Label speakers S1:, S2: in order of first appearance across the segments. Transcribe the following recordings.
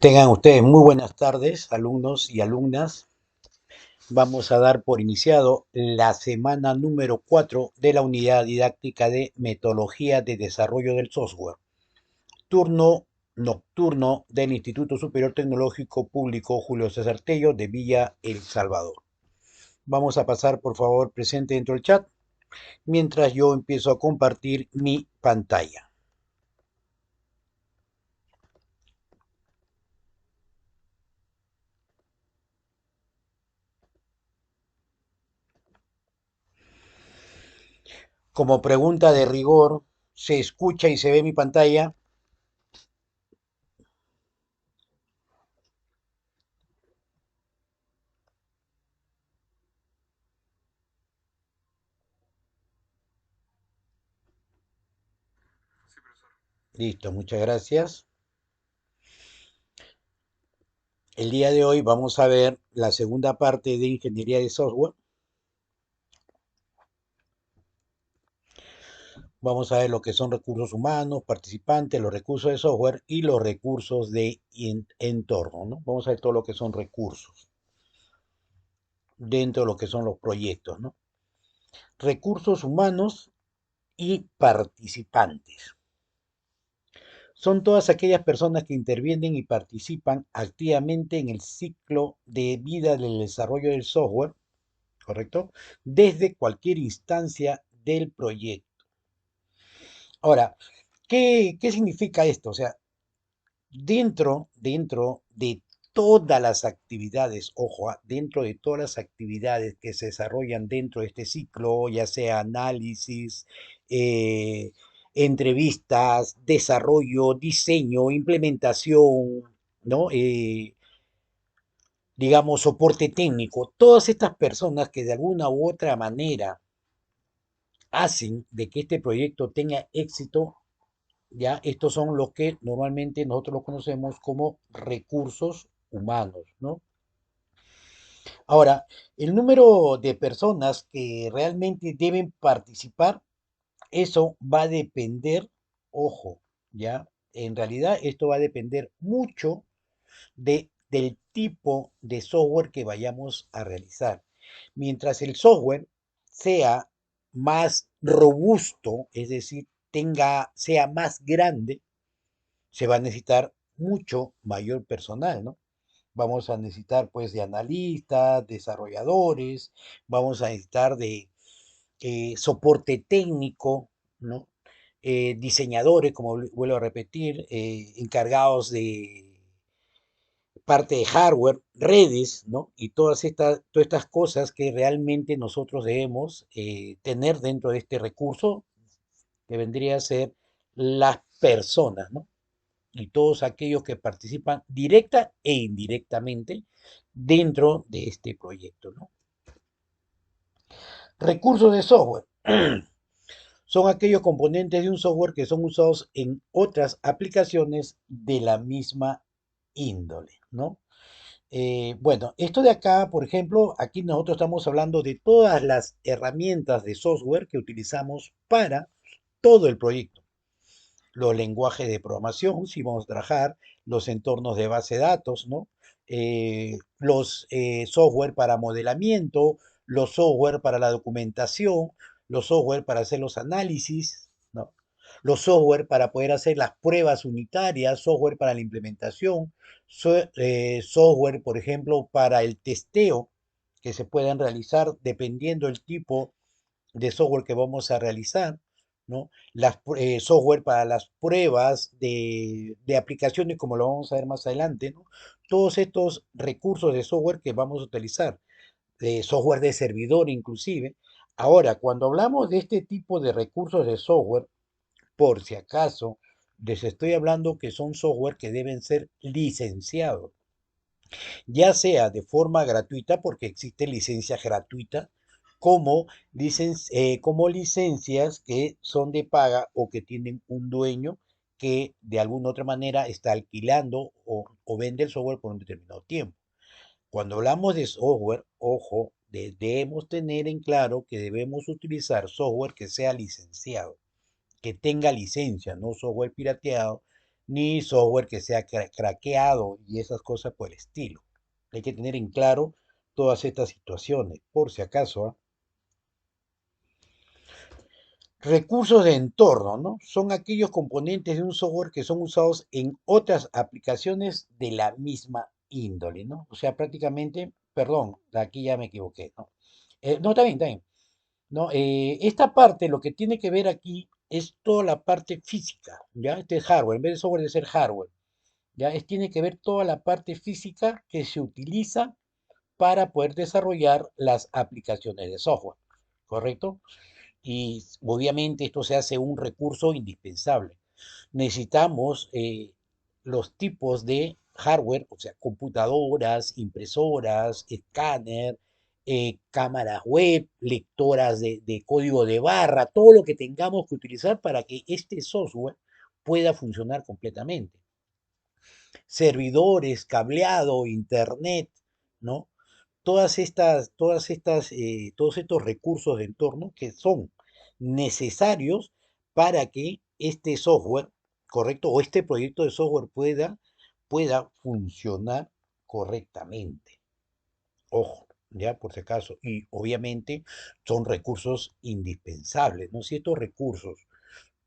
S1: Tengan ustedes muy buenas tardes, alumnos y alumnas. Vamos a dar por iniciado la semana número 4 de la unidad didáctica de metodología de desarrollo del software. Turno nocturno del Instituto Superior Tecnológico Público Julio César Tello de Villa El Salvador. Vamos a pasar, por favor, presente dentro del chat, mientras yo empiezo a compartir mi pantalla. Como pregunta de rigor, ¿se escucha y se ve mi pantalla? Listo, muchas gracias. El día de hoy vamos a ver la segunda parte de ingeniería de software. Vamos a ver lo que son recursos humanos, participantes, los recursos de software y los recursos de entorno, ¿no? Vamos a ver todo lo que son recursos dentro de lo que son los proyectos, ¿no? Recursos humanos y participantes. Son todas aquellas personas que intervienen y participan activamente en el ciclo de vida del desarrollo del software, ¿correcto? Desde cualquier instancia del proyecto. Ahora, ¿qué significa esto? O sea, dentro de todas las actividades, ojo, dentro de todas las actividades que se desarrollan dentro de este ciclo, ya sea análisis, eh, entrevistas, desarrollo, diseño, implementación, ¿no? Digamos, soporte técnico, todas estas personas que de alguna u otra manera hacen de que este proyecto tenga éxito. Ya, estos son los que normalmente nosotros los conocemos como recursos humanos, ¿no? Ahora, el número de personas que realmente deben participar, eso va a depender, ojo, ya, en realidad esto va a depender mucho del tipo de software que vayamos a realizar. Mientras el software sea más robusto, es decir, sea más grande, se va a necesitar mucho mayor personal, ¿no? Vamos a necesitar pues de analistas, desarrolladores, vamos a necesitar de soporte técnico, ¿no? Diseñadores, como vuelvo a repetir, encargados de parte de hardware, redes, ¿no? Y todas estas cosas que realmente nosotros debemos tener dentro de este recurso, que vendría a ser las personas, ¿no? Y todos aquellos que participan directa e indirectamente dentro de este proyecto, ¿no? Recursos de software. Son aquellos componentes de un software que son usados en otras aplicaciones de la misma índole, ¿no? Bueno, esto de acá, por ejemplo, aquí nosotros estamos hablando de todas las herramientas de software que utilizamos para todo el proyecto. Los lenguajes de programación, si vamos a trabajar, los entornos de base de datos, ¿no? Los software para modelamiento, los software para la documentación, los software para hacer los análisis, ¿no? Los software para poder hacer las pruebas unitarias, software para la implementación, software, por ejemplo, para el testeo que se puedan realizar dependiendo del tipo de software que vamos a realizar, ¿no? Software para las pruebas de aplicaciones, como lo vamos a ver más adelante, ¿no? Todos estos recursos de software que vamos a utilizar, de software de servidor inclusive. Ahora, cuando hablamos de este tipo de recursos de software, por si acaso, les estoy hablando que son software que deben ser licenciados, ya sea de forma gratuita, porque existe licencia gratuita, como licencias que son de paga o que tienen un dueño que de alguna otra manera está alquilando o vende el software por un determinado tiempo. Cuando hablamos de software, ojo, debemos tener en claro que debemos utilizar software que sea licenciado, que tenga licencia, no software pirateado, ni software que sea craqueado y esas cosas por el estilo. Hay que tener en claro todas estas situaciones, por si acaso, ¿ah? Recursos de entorno, ¿no? Son aquellos componentes de un software que son usados en otras aplicaciones de la misma índole, ¿no? O sea, prácticamente, perdón, aquí ya me equivoqué, ¿no? No, está bien, está bien. ¿No? Esta parte, lo que tiene que ver aquí es toda la parte física, ¿ya? Este es hardware, en vez de software de ser hardware, ¿ya? Tiene que ver toda la parte física que se utiliza para poder desarrollar las aplicaciones de software, ¿correcto? Y obviamente esto se hace un recurso indispensable. Necesitamos los tipos de hardware, o sea, computadoras, impresoras, escáner, cámaras web, lectoras de código de barra, todo lo que tengamos que utilizar para que este software pueda funcionar completamente. Servidores, cableado, internet, ¿no? Todos estos recursos de entorno que son necesarios para que este software, correcto, o este proyecto de software pueda funcionar correctamente. Ojo, ya por si acaso. Y obviamente son recursos indispensables, ¿no? Si estos recursos,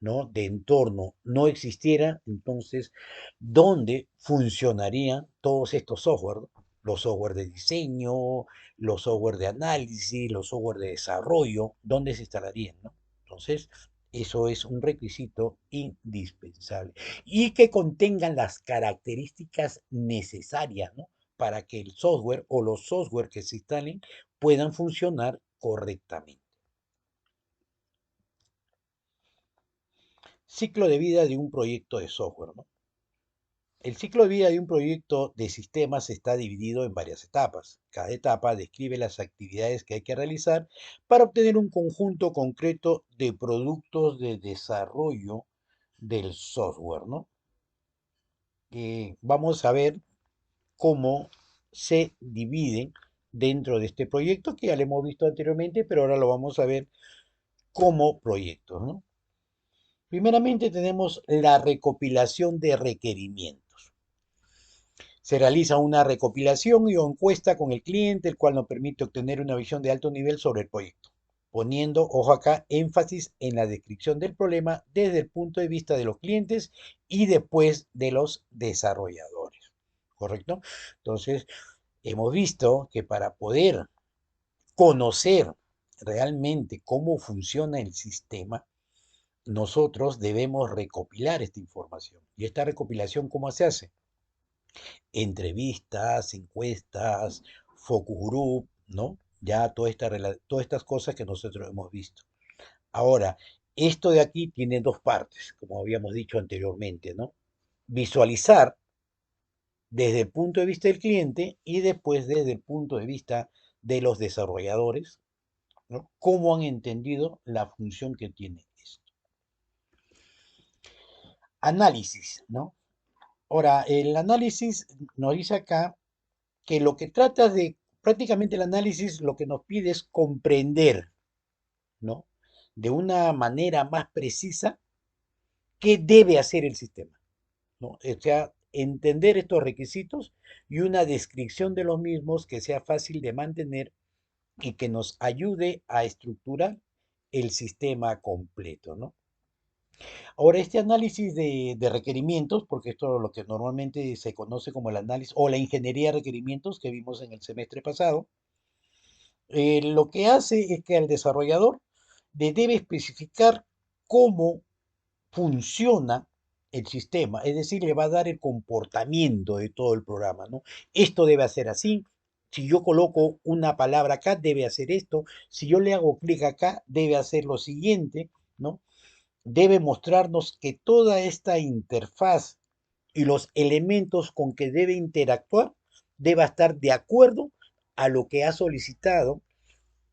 S1: ¿no? de entorno no existiera, entonces, ¿dónde funcionarían todos estos software? ¿No? Los software de diseño, los software de análisis, los software de desarrollo, ¿dónde se instalarían? ¿No? Entonces, eso es un requisito indispensable. Y que contengan las características necesarias, ¿no? para que el software o los software que se instalen puedan funcionar correctamente. Ciclo de vida de un proyecto de software, ¿no? El ciclo de vida de un proyecto de sistemas está dividido en varias etapas. Cada etapa describe las actividades que hay que realizar para obtener un conjunto concreto de productos de desarrollo del software, ¿no? Vamos a ver cómo se dividen dentro de este proyecto, que ya lo hemos visto anteriormente, pero ahora lo vamos a ver como proyectos, ¿no? Primeramente tenemos la recopilación de requerimientos. Se realiza una recopilación y o encuesta con el cliente, el cual nos permite obtener una visión de alto nivel sobre el proyecto, poniendo, ojo acá, énfasis en la descripción del problema desde el punto de vista de los clientes y después de los desarrolladores. ¿Correcto? Entonces, hemos visto que para poder conocer realmente cómo funciona el sistema, nosotros debemos recopilar esta información. ¿Y esta recopilación cómo se hace? Entrevistas, encuestas, focus group, ¿no? Ya todas estas cosas que nosotros hemos visto. Ahora, esto de aquí tiene dos partes, como habíamos dicho anteriormente, ¿no? Visualizar desde el punto de vista del cliente y después desde el punto de vista de los desarrolladores, ¿no? Cómo han entendido la función que tiene esto. Análisis, ¿no? Ahora, el análisis nos dice acá que lo que trata de, prácticamente el análisis lo que nos pide es comprender, ¿no? De una manera más precisa qué debe hacer el sistema, ¿no? O sea, entender estos requisitos y una descripción de los mismos que sea fácil de mantener y que nos ayude a estructurar el sistema completo, ¿no? Ahora, este análisis de requerimientos, porque esto es lo que normalmente se conoce como el análisis o la ingeniería de requerimientos que vimos en el semestre pasado, lo que hace es que al desarrollador le debe especificar cómo funciona el sistema, es decir, le va a dar el comportamiento de todo el programa, ¿no? Esto debe hacer así, si yo coloco una palabra acá, debe hacer esto, si yo le hago clic acá, debe hacer lo siguiente, ¿no? Debe mostrarnos que toda esta interfaz y los elementos con que debe interactuar deba estar de acuerdo a lo que ha solicitado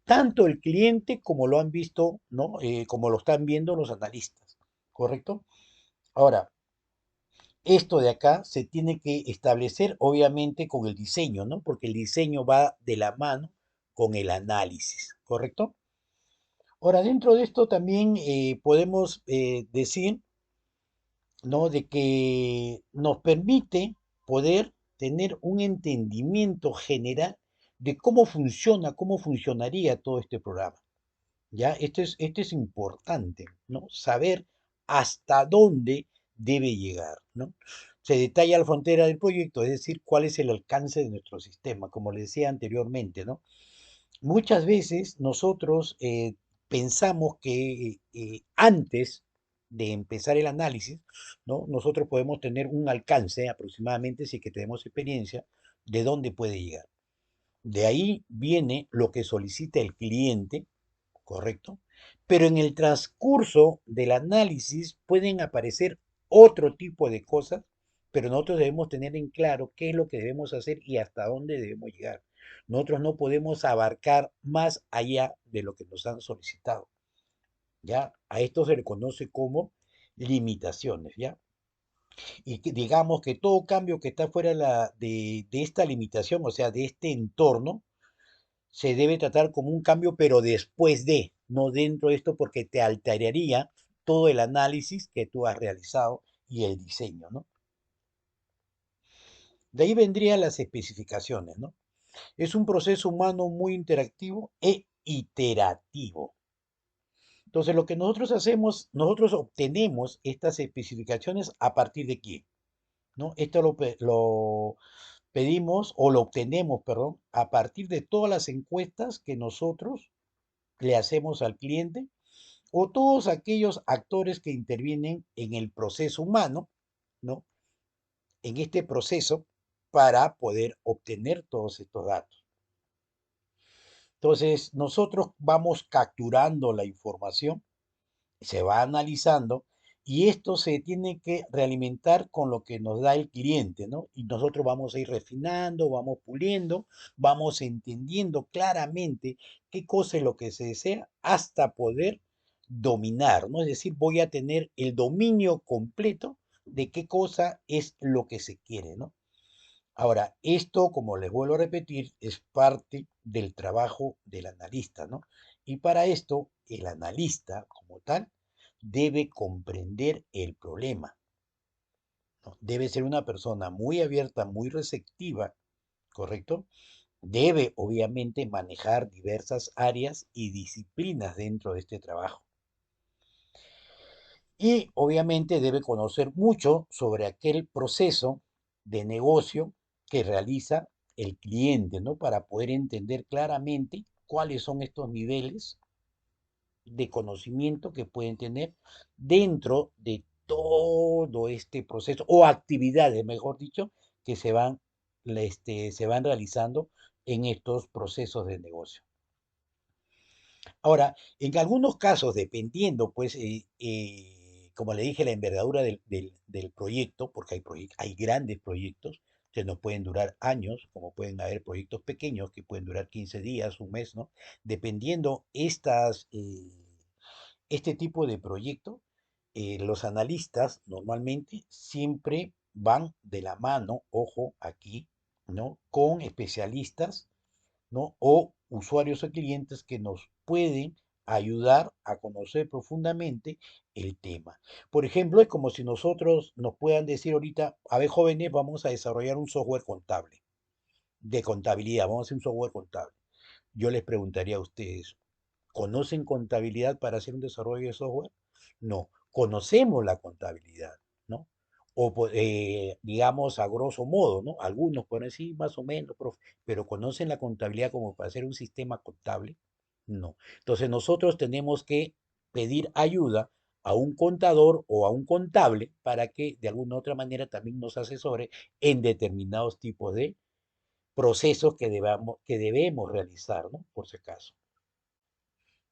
S1: tanto el cliente como lo han visto, ¿no? Como lo están viendo los analistas, ¿correcto? Ahora, esto de acá se tiene que establecer obviamente con el diseño, ¿no? Porque el diseño va de la mano con el análisis, ¿correcto? Ahora, dentro de esto también podemos decir ¿no? De que nos permite poder tener un entendimiento general de cómo funcionaría todo este programa. ¿Ya? Esto es importante, ¿no? Saber hasta dónde debe llegar, ¿no? Se detalla la frontera del proyecto, es decir, cuál es el alcance de nuestro sistema, como les decía anteriormente, ¿no? Muchas veces nosotros pensamos que antes de empezar el análisis, ¿no? Nosotros podemos tener un alcance aproximadamente, si es que tenemos experiencia, de dónde puede llegar. De ahí viene lo que solicita el cliente, ¿correcto? Pero en el transcurso del análisis pueden aparecer otro tipo de cosas, pero nosotros debemos tener en claro qué es lo que debemos hacer y hasta dónde debemos llegar. Nosotros no podemos abarcar más allá de lo que nos han solicitado, ¿ya? A esto se le conoce como limitaciones, ¿ya? Y que digamos que todo cambio que está fuera de esta limitación, o sea, de este entorno, se debe tratar como un cambio, pero después de, no dentro de esto, porque te alteraría todo el análisis que tú has realizado y el diseño, ¿no? De ahí vendrían las especificaciones, ¿no? Es un proceso humano muy interactivo e iterativo. Entonces, lo que nosotros hacemos, nosotros obtenemos estas especificaciones a partir de quién, ¿no? Esto lo pedimos o lo obtenemos, perdón, a partir de todas las encuestas que nosotros le hacemos al cliente o todos aquellos actores que intervienen en el proceso humano, ¿no? En este proceso para poder obtener todos estos datos. Entonces, nosotros vamos capturando la información, se va analizando y esto se tiene que realimentar con lo que nos da el cliente, ¿no? Y nosotros vamos a ir refinando, vamos puliendo, vamos entendiendo claramente qué cosa es lo que se desea hasta poder dominar, ¿no? Es decir, voy a tener el dominio completo de qué cosa es lo que se quiere, ¿no? Ahora, esto, como les vuelvo a repetir, es parte del trabajo del analista, ¿no? Y para esto, el analista, como tal, debe comprender el problema, ¿no? Debe ser una persona muy abierta, muy receptiva, ¿correcto? Debe, obviamente, manejar diversas áreas y disciplinas dentro de este trabajo. Y, obviamente, debe conocer mucho sobre aquel proceso de negocio que realiza el cliente, ¿no? Para poder entender claramente cuáles son estos niveles de conocimiento que pueden tener dentro de todo este proceso o actividades, mejor dicho, que se van realizando en estos procesos de negocio. Ahora, en algunos casos, dependiendo, pues, como le dije, la envergadura del proyecto, porque hay grandes proyectos que nos pueden durar años, como pueden haber proyectos pequeños que pueden durar 15 días, un mes, ¿no? Dependiendo este tipo de proyecto, los analistas normalmente siempre van de la mano, ojo aquí, ¿no? Con especialistas, ¿no? O usuarios o clientes que nos pueden ayudar a conocer profundamente el tema. Por ejemplo, es como si nosotros nos puedan decir ahorita, a ver, jóvenes, vamos a desarrollar un software contable, de contabilidad, vamos a hacer un software contable. Yo les preguntaría a ustedes, ¿conocen contabilidad para hacer un desarrollo de software? No, conocemos la contabilidad, ¿no? O digamos a grosso modo, ¿no? Algunos pueden decir más o menos, profe, pero ¿conocen la contabilidad como para hacer un sistema contable? No. Entonces nosotros tenemos que pedir ayuda a un contador o a un contable para que de alguna u otra manera también nos asesore en determinados tipos de procesos que debemos realizar, ¿no? Por si acaso.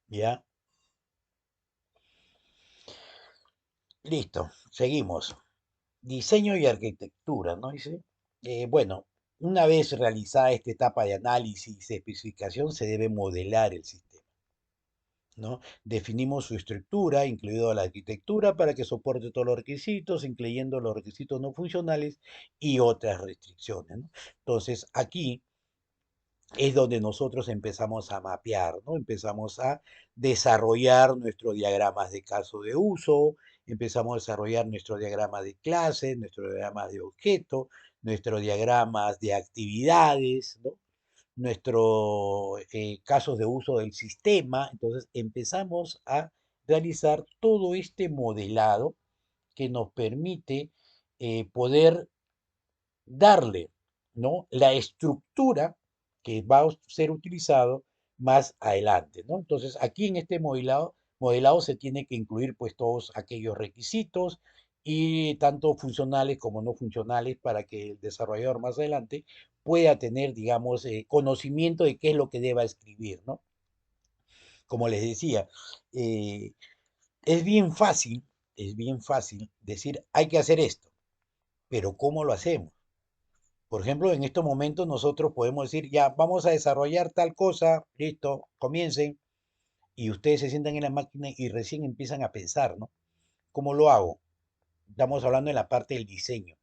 S1: ¿Ya? Listo, seguimos. Diseño y arquitectura, ¿no? Dice. Bueno, una vez realizada esta etapa de análisis y especificación, se debe modelar el sistema, ¿no? Definimos su estructura, incluido la arquitectura, para que soporte todos los requisitos, incluyendo los requisitos no funcionales y otras restricciones, ¿no? Entonces, aquí es donde nosotros empezamos a mapear, ¿no? Empezamos a desarrollar nuestros diagramas de caso de uso, empezamos a desarrollar nuestro diagrama de clase, nuestro diagrama de objeto, nuestros diagramas de actividades, ¿no? Nuestros casos de uso del sistema. Entonces empezamos a realizar todo este modelado que nos permite poder darle, ¿no?, la estructura que va a ser utilizado más adelante, ¿no? Entonces, aquí en este modelado se tiene que incluir pues todos aquellos requisitos y tanto funcionales como no funcionales para que el desarrollador más adelante pueda tener, digamos, conocimiento de qué es lo que deba escribir, ¿no? Como les decía, eh, es bien fácil, es bien fácil decir, hay que hacer esto, pero ¿cómo lo hacemos? Por ejemplo, en estos momentos nosotros podemos decir, ya, vamos a desarrollar tal cosa, listo, comiencen, y ustedes se sientan en la máquina y recién empiezan a pensar, ¿no? ¿Cómo lo hago? Estamos hablando en la parte del diseño.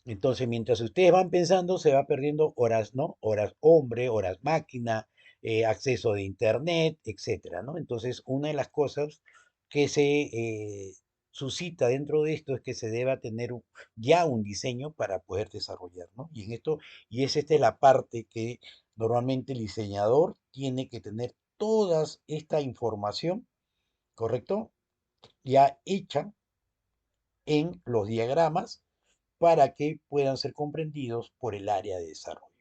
S1: Entonces, mientras ustedes van pensando, se va perdiendo horas, ¿no? Horas hombre, horas máquina, acceso de internet, etcétera, ¿no? Entonces, una de las cosas que se suscita dentro de esto es que se deba tener ya un diseño para poder desarrollar, ¿no? Y en esto, y es esta la parte que normalmente el diseñador tiene que tener toda esta información, ¿correcto? Ya hecha en los diagramas para que puedan ser comprendidos por el área de desarrollo.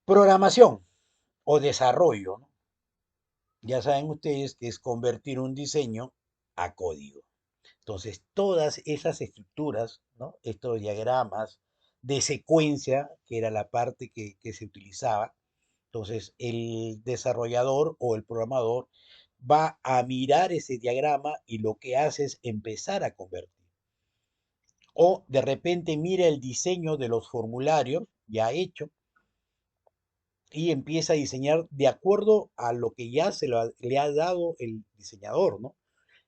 S1: Programación o desarrollo, ¿no? Ya saben ustedes que es convertir un diseño a código. Entonces, todas esas estructuras, ¿no?, estos diagramas de secuencia, que era la parte que se utilizaba, entonces el desarrollador o el programador va a mirar ese diagrama y lo que hace es empezar a convertir. O de repente mira el diseño de los formularios ya hecho y empieza a diseñar de acuerdo a lo que ya le ha dado el diseñador, ¿no?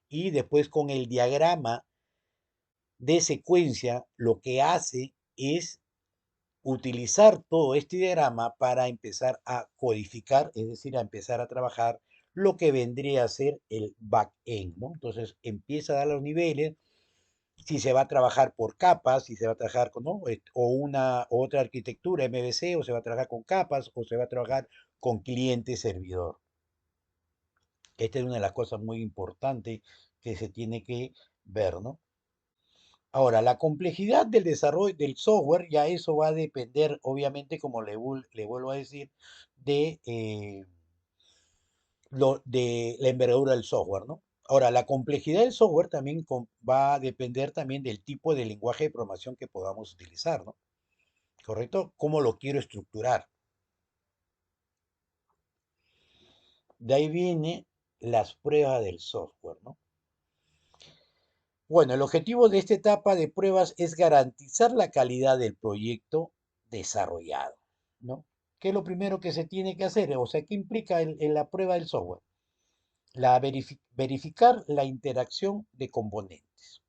S1: Y después con el diagrama de secuencia, lo que hace es utilizar todo este diagrama para empezar a codificar, es decir, a empezar a trabajar lo que vendría a ser el back-end, ¿no? Entonces empieza a dar los niveles, si se va a trabajar por capas, si se va a trabajar con, ¿no?, o una o otra arquitectura MVC, o se va a trabajar con capas, o se va a trabajar con cliente-servidor. Esta es una de las cosas muy importantes que se tiene que ver, ¿no? Ahora, la complejidad del desarrollo del software, ya eso va a depender, obviamente, como le vuelvo a decir, de la envergadura del software, ¿no? Ahora, la complejidad del software también va a depender también del tipo de lenguaje de programación que podamos utilizar, ¿no? ¿Correcto? ¿Cómo lo quiero estructurar? De ahí viene las pruebas del software, ¿no? Bueno, el objetivo de esta etapa de pruebas es garantizar la calidad del proyecto desarrollado, ¿no? ¿Qué es lo primero que se tiene que hacer? O sea, ¿qué implica en la prueba del software? Verificar la interacción de componentes.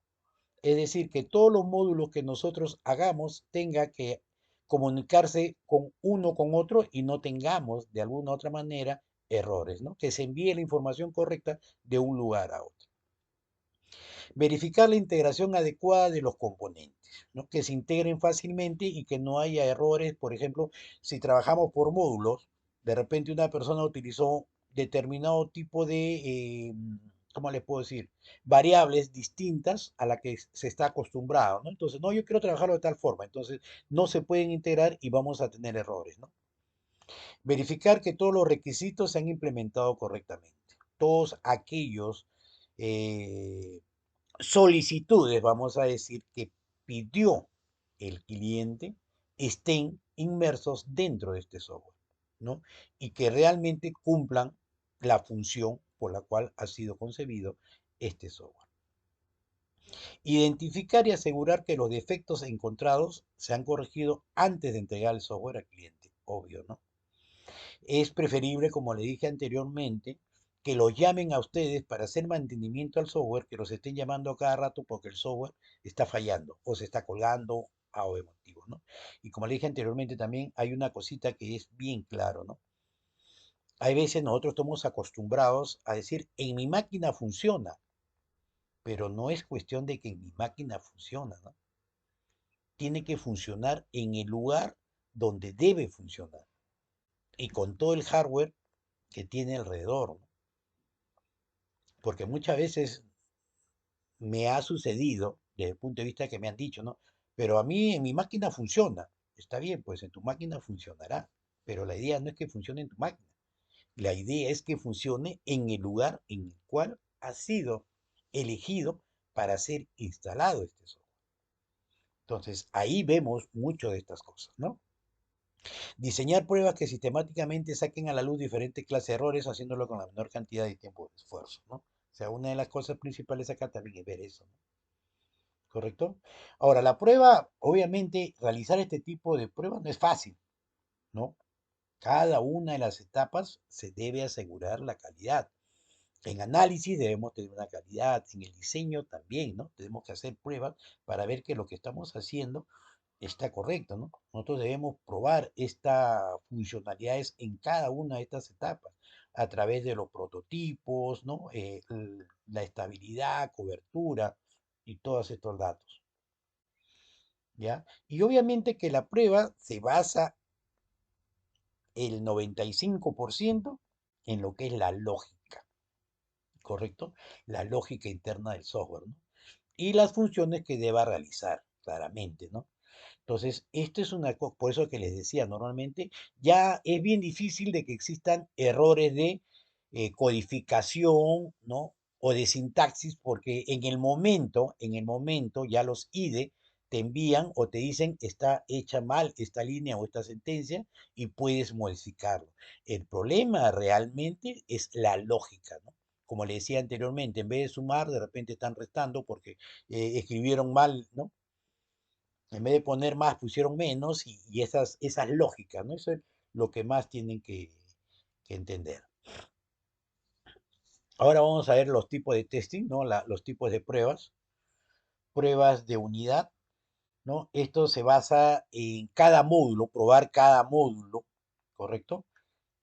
S1: Es decir, que todos los módulos que nosotros hagamos tenga que comunicarse con uno con otro y no tengamos de alguna otra manera errores, ¿no? Que se envíe la información correcta de un lugar a otro. Verificar la integración adecuada de los componentes, ¿no? Que se integren fácilmente y que no haya errores. Por ejemplo, si trabajamos por módulos, de repente una persona utilizó determinado tipo de, ¿cómo les puedo decir? Variables distintas a la que se está acostumbrado, ¿no? Entonces, no, yo quiero trabajarlo de tal forma. Entonces, no se pueden integrar y vamos a tener errores, ¿no? Verificar que todos los requisitos se han implementado correctamente. Todos aquellos solicitudes, vamos a decir, que pidió el cliente estén inmersos dentro de este software, ¿no? Y que realmente cumplan la función por la cual ha sido concebido este software. Identificar y asegurar que los defectos encontrados se han corregido antes de entregar el software al cliente, obvio, ¿no? Es preferible, como le dije anteriormente, que los llamen a ustedes para hacer mantenimiento al software, que los estén llamando a cada rato porque el software está fallando o se está colgando a o de motivos, ¿no? Y como le dije anteriormente también hay una cosita que es bien claro, ¿no? Hay veces nosotros estamos acostumbrados a decir, en mi máquina funciona, pero no es cuestión de que en mi máquina funciona, ¿no? Tiene que funcionar en el lugar donde debe funcionar y con todo el hardware que tiene alrededor, ¿no? Porque muchas veces me ha sucedido, desde el punto de vista que me han dicho, ¿no? Pero a mí en mi máquina funciona. Está bien, pues en tu máquina funcionará, pero la idea no es que funcione en tu máquina. La idea es que funcione en el lugar en el cual ha sido elegido para ser instalado este software. Entonces, ahí vemos mucho de estas cosas, ¿no? Diseñar pruebas que sistemáticamente saquen a la luz diferentes clases de errores, haciéndolo con la menor cantidad de tiempo de esfuerzo, ¿no? O sea, una de las cosas principales acá también es ver eso, ¿no? ¿Correcto? Ahora, la prueba, obviamente, realizar este tipo de pruebas no es fácil, ¿no? Cada una de las etapas se debe asegurar la calidad. En análisis debemos tener una calidad, en el diseño también, ¿no? Tenemos que hacer pruebas para ver que lo que estamos haciendo está correcto, ¿no? Nosotros debemos probar estas funcionalidades en cada una de estas etapas a través de los prototipos, ¿no? La estabilidad, cobertura y todos estos datos, ¿ya? Y obviamente que la prueba se basa el 95% en lo que es la lógica, ¿correcto? La lógica interna del software, ¿no? Y las funciones que deba realizar, claramente, ¿no? Entonces, esto es una cosa, por eso que les decía, normalmente ya es bien difícil de que existan errores de codificación, ¿no? O de sintaxis, porque en el momento ya los IDE te envían o te dicen está hecha mal esta línea o esta sentencia y puedes modificarlo. El problema realmente es la lógica, ¿no? Como le decía anteriormente, en vez de sumar, de repente están restando porque escribieron mal, ¿no? En vez de poner más, pusieron menos y esas lógicas, ¿no? Eso es lo que más tienen que entender. Ahora vamos a ver los tipos de testing, ¿no? Los tipos de pruebas. Pruebas de unidad, ¿no? Esto se basa en cada módulo, probar cada módulo, ¿correcto?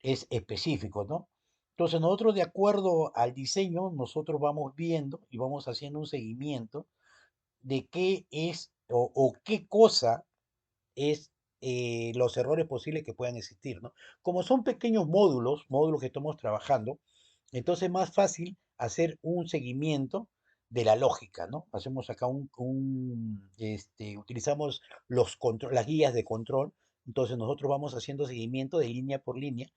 S1: Es específico, ¿no? Entonces nosotros de acuerdo al diseño, nosotros vamos viendo y vamos haciendo un seguimiento de qué es o qué cosa es los errores posibles que puedan existir, ¿no? Como son pequeños módulos, módulos que estamos trabajando, entonces es más fácil hacer un seguimiento de la lógica, ¿no? Hacemos acá utilizamos las guías de control, entonces nosotros vamos haciendo seguimiento de línea por línea,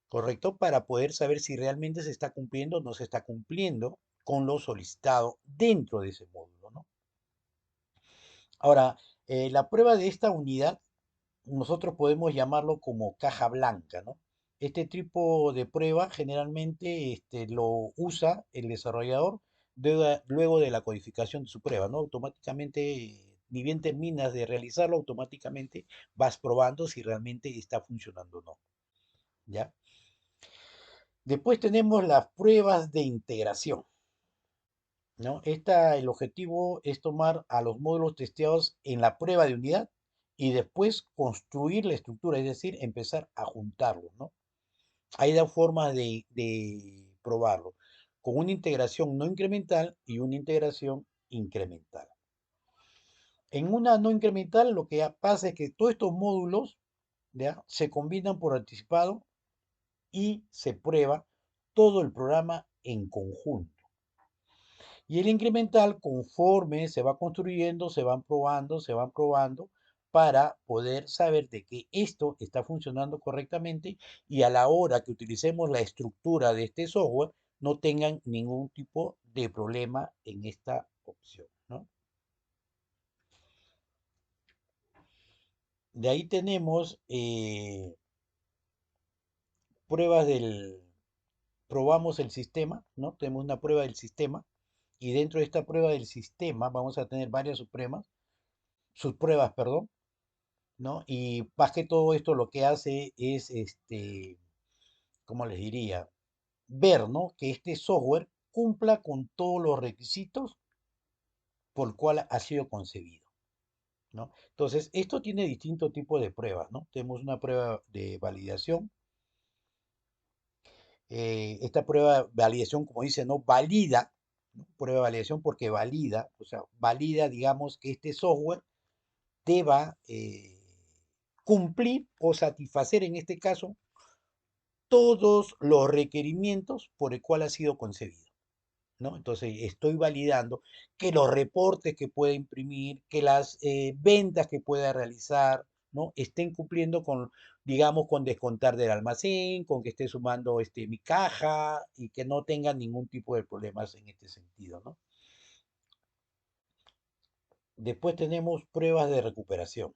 S1: ¿correcto? Para poder saber si realmente se está cumpliendo o no se está cumpliendo con lo solicitado dentro de ese módulo, ¿no? Ahora, la prueba de esta unidad nosotros podemos llamarlo como caja blanca, ¿no? Este tipo de prueba generalmente lo usa el desarrollador luego de la codificación de su prueba, ¿no? Automáticamente, ni bien terminas de realizarlo, automáticamente vas probando si realmente está funcionando o no, ¿ya? Después tenemos las pruebas de integración, ¿no? El objetivo es tomar a los módulos testeados en la prueba de unidad y después construir la estructura, es decir, empezar a juntarlos, ¿no? Hay dos formas de probarlo, con una integración no incremental y una integración incremental. En una no incremental lo que pasa es que todos estos módulos, ¿ya?, se combinan por anticipado y se prueba todo el programa en conjunto. Y el incremental, conforme se va construyendo, se van probando para poder saber de que esto está funcionando correctamente y a la hora que utilicemos la estructura de este software no tengan ningún tipo de problema en esta opción, ¿no? De ahí tenemos pruebas probamos el sistema, ¿no? Tenemos una prueba del sistema y dentro de esta prueba del sistema vamos a tener varias subpruebas, perdón, ¿no? Y más que todo esto lo que hace es, ¿cómo les diría? Ver, ¿no? Que este software cumpla con todos los requisitos por el cual ha sido concebido, ¿no? Entonces, esto tiene distintos tipos de pruebas, ¿no? Tenemos una prueba de validación, Esta prueba de validación, como dice, no valida, ¿no? Prueba de validación porque valida, o sea, valida, digamos, que este software deba cumplir o satisfacer, en este caso, todos los requerimientos por el cual ha sido concebido, ¿no? Entonces, estoy validando que los reportes que pueda imprimir, que las ventas que pueda realizar, ¿no? Estén cumpliendo con, digamos, con descontar del almacén, con que esté sumando mi caja y que no tenga ningún tipo de problemas en este sentido, ¿no? Después tenemos pruebas de recuperación.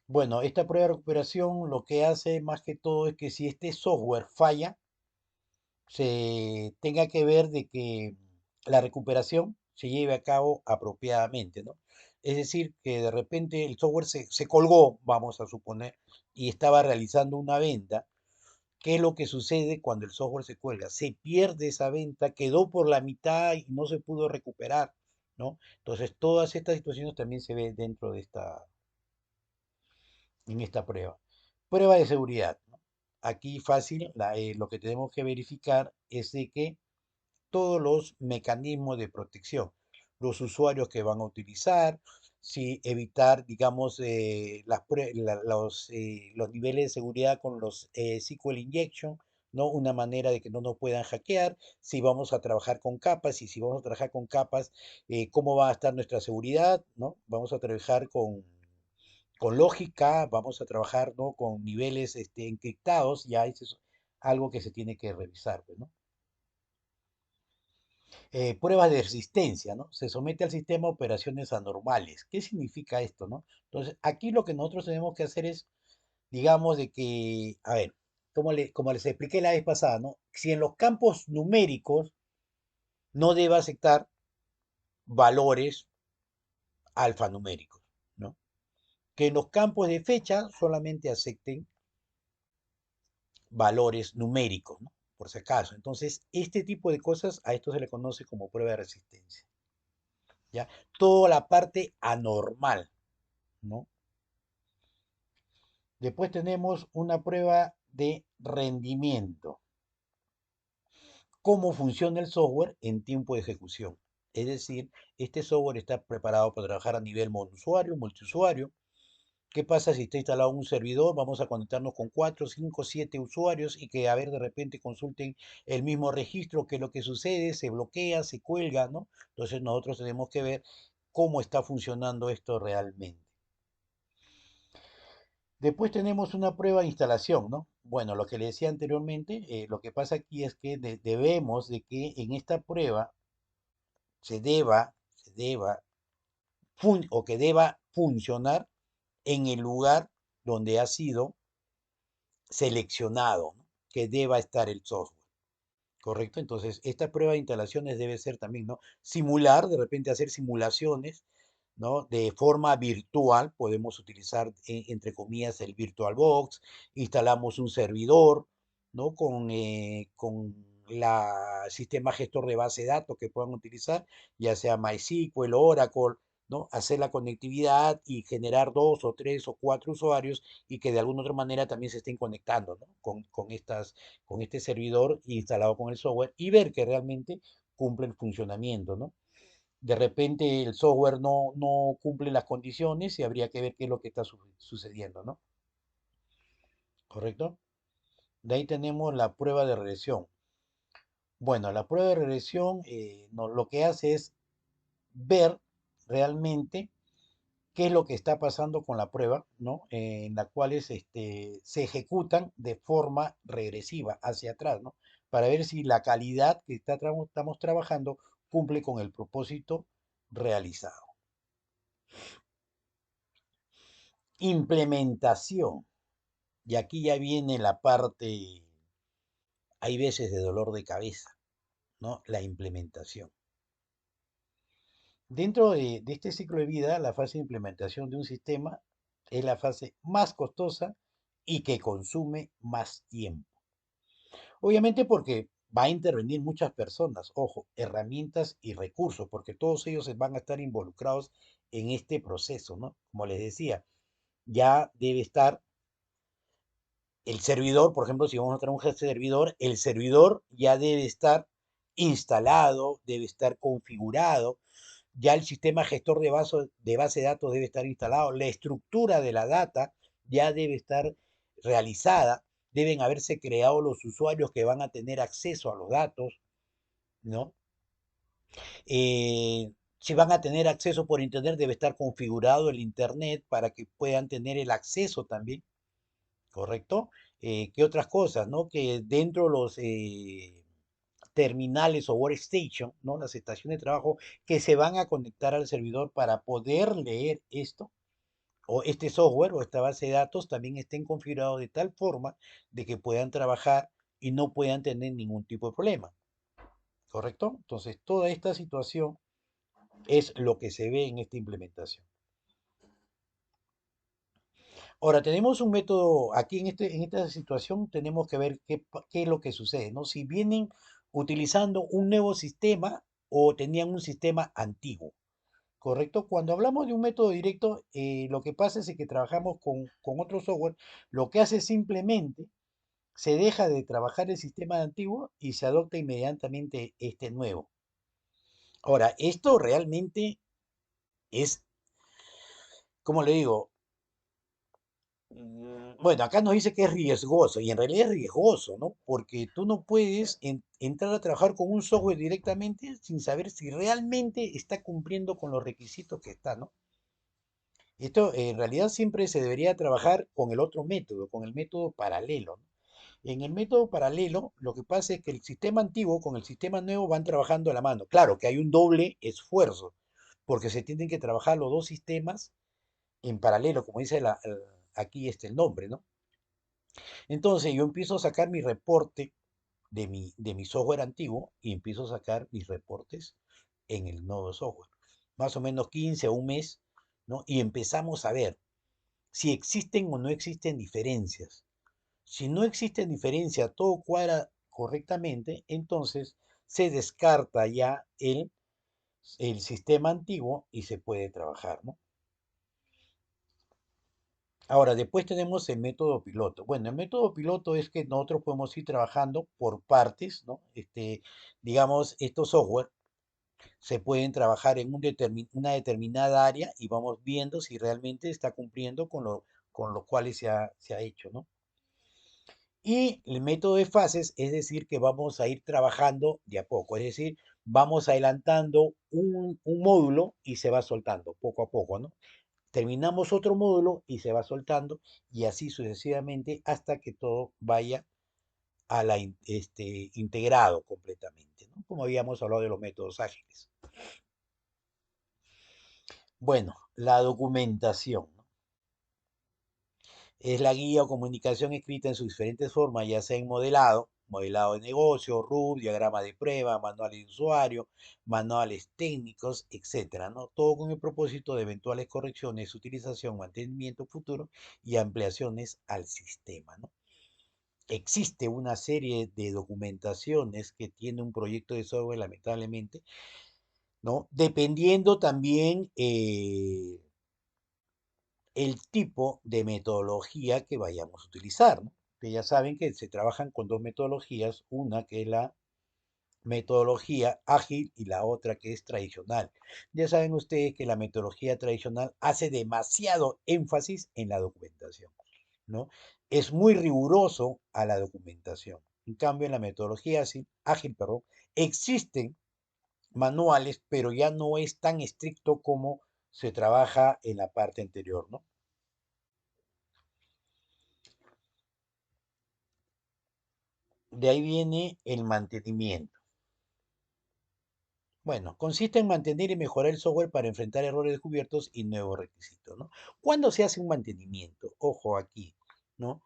S1: Bueno, esta prueba de recuperación lo que hace más que todo es que si este software falla, se tenga que ver de que la recuperación se lleve a cabo apropiadamente, ¿no? Es decir, que de repente el software se colgó, vamos a suponer, y estaba realizando una venta. ¿Qué es lo que sucede cuando el software se cuelga? Se pierde esa venta, quedó por la mitad y no se pudo recuperar, ¿no? Entonces, todas estas situaciones también se ven dentro de en esta prueba. Prueba de seguridad, ¿no? Aquí fácil, lo que tenemos que verificar es de que todos los mecanismos de protección, los usuarios que van a utilizar, si evitar, digamos, los niveles de seguridad con los SQL injection, ¿no? Una manera de que no nos puedan hackear, si vamos a trabajar con capas y si vamos a trabajar con capas, cómo va a estar nuestra seguridad, ¿no? Vamos a trabajar con lógica, vamos a trabajar, ¿no? Con niveles encriptados, ya eso es algo que se tiene que revisar, pues, ¿no? Pruebas de resistencia, ¿no? Se somete al sistema a operaciones anormales. ¿Qué significa esto, no? Entonces, aquí lo que nosotros tenemos que hacer es, digamos, de que, a ver, como les expliqué la vez pasada, ¿no? Si en los campos numéricos no debe aceptar valores alfanuméricos, ¿no? Que en los campos de fecha solamente acepten valores numéricos, ¿no? Por si acaso. Entonces, este tipo de cosas, a esto se le conoce como prueba de resistencia, ¿ya? Toda la parte anormal, ¿no? Después tenemos una prueba de rendimiento. Cómo funciona el software en tiempo de ejecución. Es decir, este software está preparado para trabajar a nivel monousuario, multiusuario. ¿Qué pasa si está instalado un servidor? Vamos a conectarnos con 4, 5, 7 usuarios y que a ver de repente consulten el mismo registro, qué es lo que sucede, se bloquea, se cuelga, ¿no? Entonces nosotros tenemos que ver cómo está funcionando esto realmente. Después tenemos una prueba de instalación, ¿no? Bueno, lo que le decía anteriormente, lo que pasa aquí es que debemos de que en esta prueba o que deba funcionar en el lugar donde ha sido seleccionado, ¿no? Que deba estar el software, ¿correcto? Entonces, esta prueba de instalaciones debe ser también, ¿no? Simular, de repente hacer simulaciones, ¿no? De forma virtual, podemos utilizar, entre comillas, el VirtualBox, instalamos un servidor, ¿no? Con la sistema gestor de base de datos que puedan utilizar, ya sea MySQL, Oracle, ¿no? Hacer la conectividad y generar dos o tres o cuatro usuarios y que de alguna otra manera también se estén conectando, ¿no? Con este servidor instalado con el software y ver que realmente cumple el funcionamiento, ¿no? De repente el software no cumple las condiciones y habría que ver qué es lo que está sucediendo, ¿no? ¿Correcto? De ahí tenemos la prueba de regresión. Bueno, la prueba de regresión lo que hace es ver realmente qué es lo que está pasando con la prueba, ¿no? En la cual se ejecutan de forma regresiva hacia atrás, ¿no? Para ver si la calidad que estamos trabajando cumple con el propósito realizado. Implementación. Y aquí ya viene la parte, hay veces de dolor de cabeza, ¿no? La implementación. Dentro de este ciclo de vida, la fase de implementación de un sistema es la fase más costosa y que consume más tiempo. Obviamente porque va a intervenir muchas personas, ojo, herramientas y recursos, porque todos ellos van a estar involucrados en este proceso, ¿no? Como les decía, ya debe estar el servidor, por ejemplo, si vamos a tener un servidor, el servidor ya debe estar instalado, debe estar configurado, ya el sistema gestor de base de datos debe estar instalado, la estructura de la data ya debe estar realizada, deben haberse creado los usuarios que van a tener acceso a los datos, ¿no? Si van a tener acceso por Internet, debe estar configurado el Internet para que puedan tener el acceso también, ¿correcto? ¿Qué otras cosas, no? Que dentro de los terminales o workstation, ¿no? Las estaciones de trabajo que se van a conectar al servidor para poder leer esto, o este software o esta base de datos también estén configurados de tal forma de que puedan trabajar y no puedan tener ningún tipo de problema, ¿correcto? Entonces, toda esta situación es lo que se ve en esta implementación. Ahora, tenemos un método, aquí en esta situación tenemos que ver qué es lo que sucede, ¿no? Si vienen utilizando un nuevo sistema o tenían un sistema antiguo, ¿correcto? Cuando hablamos de un método directo, lo que pasa es que trabajamos con otro software, lo que hace simplemente se deja de trabajar el sistema antiguo y se adopta inmediatamente este nuevo. Ahora, esto realmente es, como le digo, bueno, acá nos dice que es riesgoso y en realidad es riesgoso, ¿no? Porque tú no puedes entrar a trabajar con un software directamente sin saber si realmente está cumpliendo con los requisitos que está, ¿no? Esto en realidad siempre se debería trabajar con el otro método, con el método paralelo, ¿no? En el método paralelo, lo que pasa es que el sistema antiguo con el sistema nuevo van trabajando a la mano. Claro que hay un doble esfuerzo, porque se tienen que trabajar los dos sistemas en paralelo, como dice aquí el nombre, ¿no? Entonces yo empiezo a sacar mi reporte de mi software antiguo y empiezo a sacar mis reportes en el nuevo software. Más o menos 15 o un mes, ¿no? Y empezamos a ver si existen o no existen diferencias. Si no existen diferencias, todo cuadra correctamente, entonces se descarta ya el sistema antiguo y se puede trabajar, ¿no? Ahora, después tenemos el método piloto. Bueno, el método piloto es que nosotros podemos ir trabajando por partes, ¿no? Digamos, estos software se pueden trabajar en una determinada área y vamos viendo si realmente está cumpliendo con lo cuales se ha hecho, ¿no? Y el método de fases es decir que vamos a ir trabajando de a poco, es decir, vamos adelantando un módulo y se va soltando poco a poco, ¿no? Terminamos otro módulo y se va soltando y así sucesivamente hasta que todo vaya a integrado completamente, ¿no? Como habíamos hablado de los métodos ágiles. Bueno, la documentación, ¿no? Es la guía o comunicación escrita en sus diferentes formas, ya sea en modelado, modelado de negocio, RUB, diagrama de prueba, manuales de usuario, manuales técnicos, etcétera, ¿no? Todo con el propósito de eventuales correcciones, utilización, mantenimiento futuro y ampliaciones al sistema, ¿no? Existe una serie de documentaciones que tiene un proyecto de software, lamentablemente, ¿no? Dependiendo también el tipo de metodología que vayamos a utilizar, ¿no? Que ya saben que se trabajan con dos metodologías, una que es la metodología ágil y la otra que es tradicional. Ya saben ustedes que la metodología tradicional hace demasiado énfasis en la documentación, ¿no? Es muy riguroso a la documentación. En cambio, en la metodología ágil, perdón, existen manuales, pero ya no es tan estricto como se trabaja en la parte anterior, ¿no? De ahí viene el mantenimiento. Bueno, consiste en mantener y mejorar el software para enfrentar errores descubiertos y nuevos requisitos, ¿no? ¿Cuándo se hace un mantenimiento? Ojo aquí, ¿no?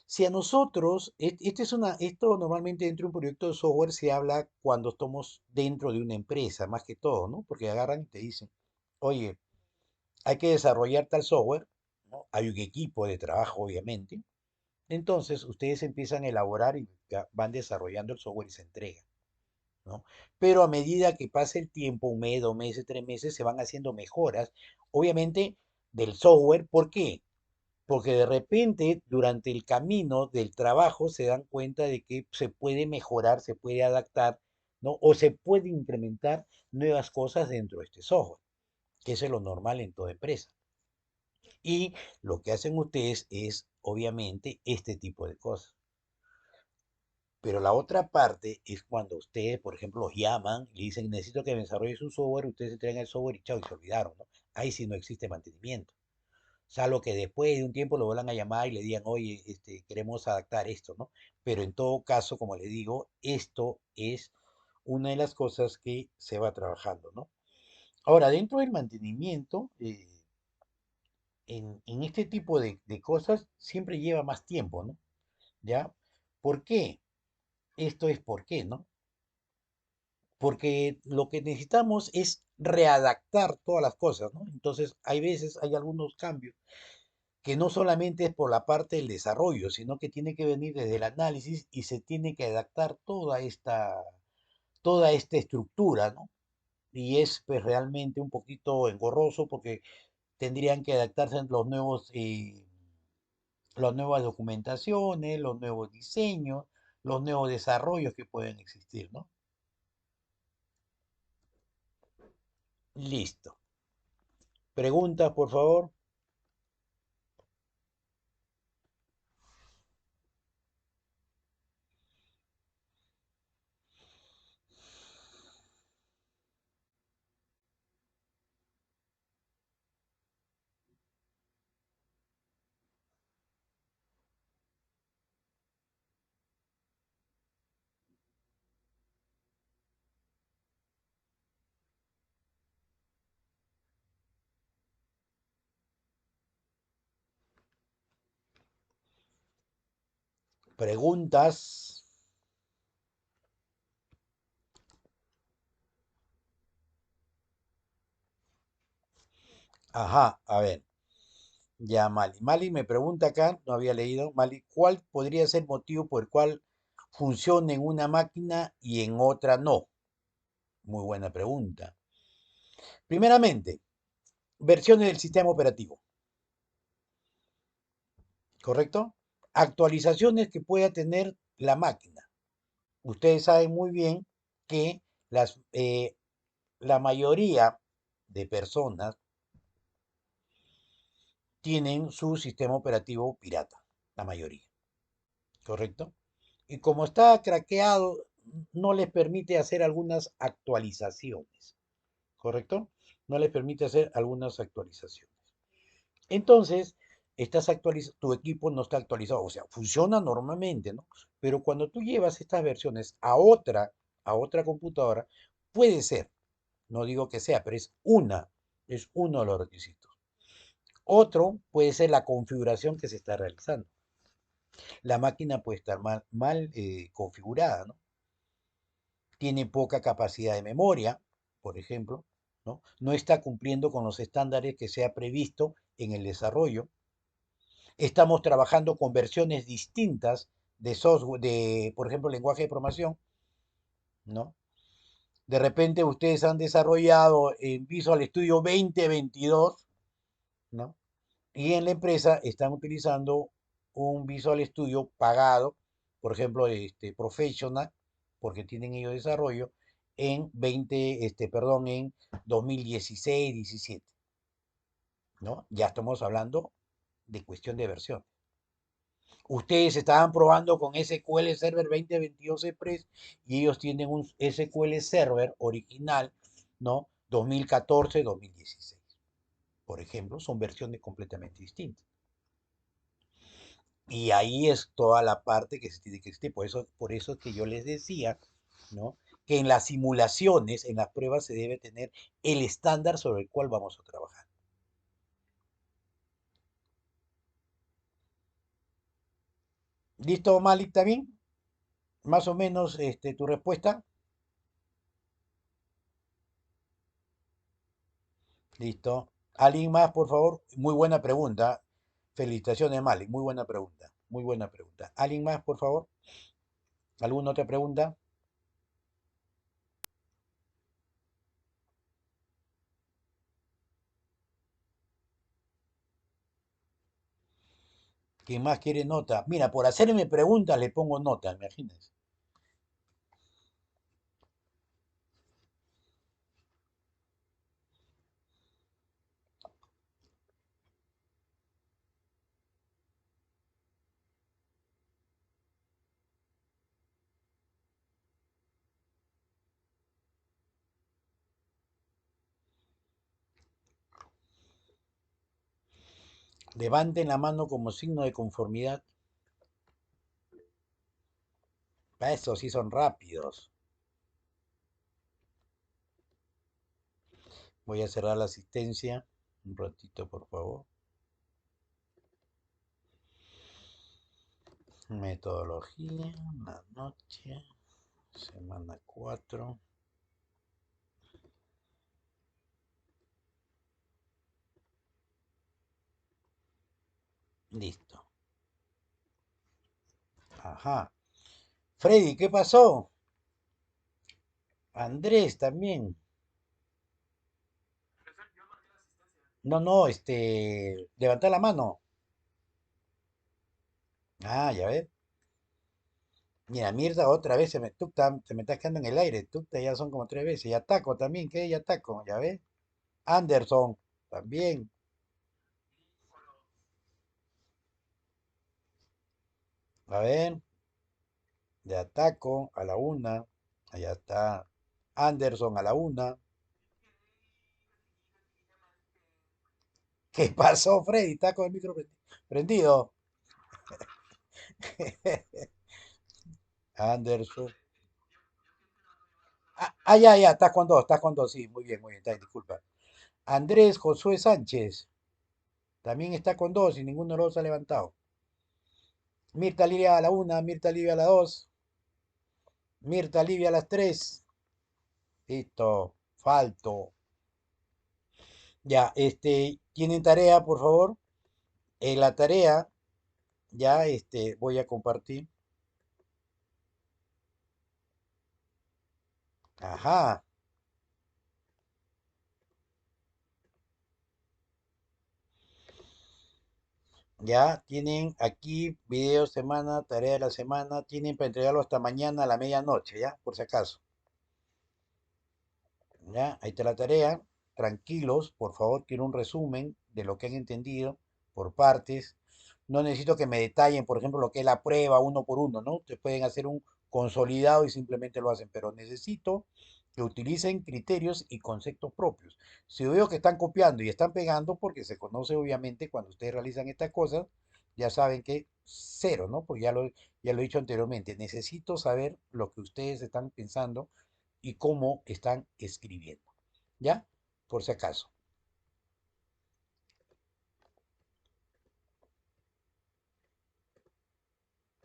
S1: Si a nosotros, esto normalmente dentro de un proyecto de software se habla cuando estamos dentro de una empresa, más que todo, ¿no? Porque agarran y te dicen, oye, hay que desarrollar tal software, ¿no? Hay un equipo de trabajo, obviamente. Entonces, ustedes empiezan a elaborar y van desarrollando el software y se entrega, ¿no? Pero a medida que pasa el tiempo, un mes, 2 meses, 3 meses, se van haciendo mejoras, obviamente, del software. ¿Por qué? porque de repente durante el camino del trabajo se dan cuenta de que se puede mejorar, se puede adaptar, ¿no? O se puede incrementar nuevas cosas dentro de este software, que eso es lo normal en toda empresa. Y lo que hacen ustedes es, obviamente, este tipo de cosas. Pero la otra parte es cuando ustedes, por ejemplo, los llaman y le dicen, necesito que me desarrolles un software, ustedes entregan el software y chao, y se olvidaron, ¿no? Ahí sí no existe mantenimiento. Salvo que después de un tiempo lo vuelvan a llamar y le digan, oye, queremos adaptar esto, ¿no? Pero en todo caso, como le digo, esto es una de las cosas que se va trabajando, ¿no? Ahora, dentro del mantenimiento, en este tipo de cosas siempre lleva más tiempo, ¿no? ¿Ya? ¿Por qué? Esto es por qué, ¿no? Porque lo que necesitamos es readaptar todas las cosas, ¿no? Entonces, hay veces, hay algunos cambios que no solamente es por la parte del desarrollo, sino que tiene que venir desde el análisis y se tiene que adaptar toda esta estructura, ¿no? Y es pues realmente un poquito engorroso porque tendrían que adaptarse a las nuevas documentaciones, los nuevos diseños, los nuevos desarrollos que pueden existir, ¿no? Listo. Preguntas, por favor. Preguntas. Ajá, a ver. Ya, Mali. Mali me pregunta acá, no había leído. Mali, ¿cuál podría ser el motivo por el cual funciona en una máquina y en otra no? Muy buena pregunta. Primeramente, versiones del sistema operativo, ¿correcto? Actualizaciones que pueda tener la máquina. Ustedes saben muy bien que la mayoría de personas tienen su sistema operativo pirata, la mayoría, ¿correcto? Y como está craqueado, no les permite hacer algunas actualizaciones, ¿correcto? No les permite hacer algunas actualizaciones. Entonces, tu equipo no está actualizado, o sea, funciona normalmente, ¿no? Pero cuando tú llevas estas versiones a otra computadora, puede ser, no digo que sea, pero es uno de los requisitos. Otro puede ser la configuración que se está realizando. La máquina puede estar mal configurada, ¿no? Tiene poca capacidad de memoria, por ejemplo, ¿no? No está cumpliendo con los estándares que se ha previsto en el desarrollo. Estamos trabajando con versiones distintas de software, por ejemplo, lenguaje de programación, ¿no? De repente ustedes han desarrollado en Visual Studio 2022, ¿no? Y en la empresa están utilizando un Visual Studio pagado, por ejemplo, Professional, porque tienen ellos desarrollo, en 2016, 17, ¿no? Ya estamos hablando de cuestión de versión. Ustedes estaban probando con SQL Server 2022 Express y ellos tienen un SQL Server original, ¿no? 2014, 2016. Por ejemplo, son versiones completamente distintas. Y ahí es toda la parte que se tiene que existir. Por eso es que yo les decía, ¿no? Que en las simulaciones, en las pruebas, se debe tener el estándar sobre el cual vamos a trabajar. ¿Listo, Malik, también? Más o menos tu respuesta. Listo. ¿Alguien más, por favor? Muy buena pregunta. Felicitaciones, Malik. Muy buena pregunta. Muy buena pregunta. ¿Alguien más, por favor? ¿Alguna otra pregunta? ¿Quién más quiere nota? Mira, por hacerme preguntas le pongo nota, imagínense. Levanten la mano como signo de conformidad. Para eso sí son rápidos. Voy a cerrar la asistencia. Un ratito, por favor. Metodología, una noche, semana 4. Listo. Ajá. Freddy, ¿qué pasó? Andrés también. No, no, levanta la mano. Ah, ya ves. Mira, Mirta otra vez se me está quedando en el aire. Tucta ya son como 3 veces. Y ataco también, ¿qué? Y ataco, ya ves. Anderson, también. A ver, de ataco a la una. Allá está. Anderson a la una. ¿Qué pasó, Freddy? Está con el micro prendido. Anderson. Ya, ya, estás con dos, sí, muy bien, disculpa. Andrés Josué Sánchez, también está con dos y ninguno de los dos ha levantado. Mirta Livia a la una, Mirta Livia a la dos, Mirta Livia a las tres. Listo, falto. Ya, ¿tienen tarea, por favor? La tarea, ya, voy a compartir. Ajá, ya, tienen aquí video semana, tarea de la semana, tienen para entregarlo hasta mañana a la medianoche, ya, por si acaso. Ya, ahí está la tarea. Tranquilos, por favor, quiero un resumen de lo que han entendido por partes. No necesito que me detallen, por ejemplo, lo que es la prueba uno por uno, ¿no? Ustedes pueden hacer un consolidado y simplemente lo hacen, pero necesito que utilicen criterios y conceptos propios. Si veo que están copiando y están pegando, porque se conoce obviamente cuando ustedes realizan estas cosas, ya saben que cero, ¿no? Porque ya lo he dicho anteriormente, necesito saber lo que ustedes están pensando y cómo están escribiendo. ¿Ya? Por si acaso.